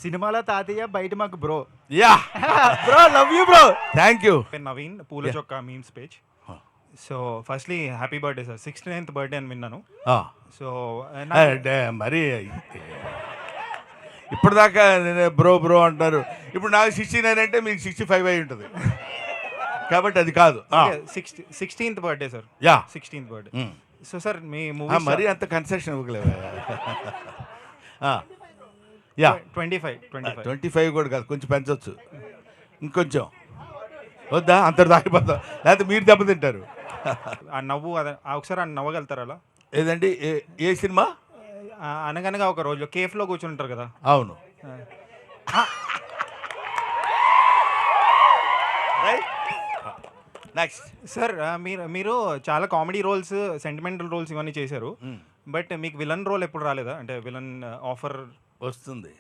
సినిమాలో తాతయ్య, బయట మాకు bro. Yeah bro love you bro. Thank you. Naveen పూల చొక్క memes page. So firstly happy birthday sir. 69th birthday అని విన్నాను. సో మరి ఇప్పటిదాకా బ్రో బ్రో అంటారు, ఇప్పుడు నాకు 69 అంటే మీకు 65 అయి ఉంటుంది కాబట్టి అది కాదు. 16th birthday sir. Yeah 16th birthday. So sir మీ మూవీ మరి అంత కన్సెషన్ ఇవ్వలేవా? యా 25 కూడా కాదు, కొంచెం పెంచవచ్చు, ఇంకొంచెం వద్దా? అంతటి దాకిపోతాం, లేకపోతే మీరు దెబ్బతింటారు. ఆ నవ్వు ఒకసారి ఆ నవ్వగలుగుతారు అలా? ఏదండి ఏ సినిమా? అనగనగా ఒక రోజు కేఫ్లో కూర్చుని ఉంటారు కదా. అవును. నెక్స్ట్ సార్ మీరు చాలా కామెడీ రోల్స్, సెంటిమెంటల్ రోల్స్ ఇవన్నీ చేశారు. బట్ మీకు విలన్ రోల్ ఎప్పుడు రాలేదా? అంటే విలన్ ఆఫర్ వస్తుంది.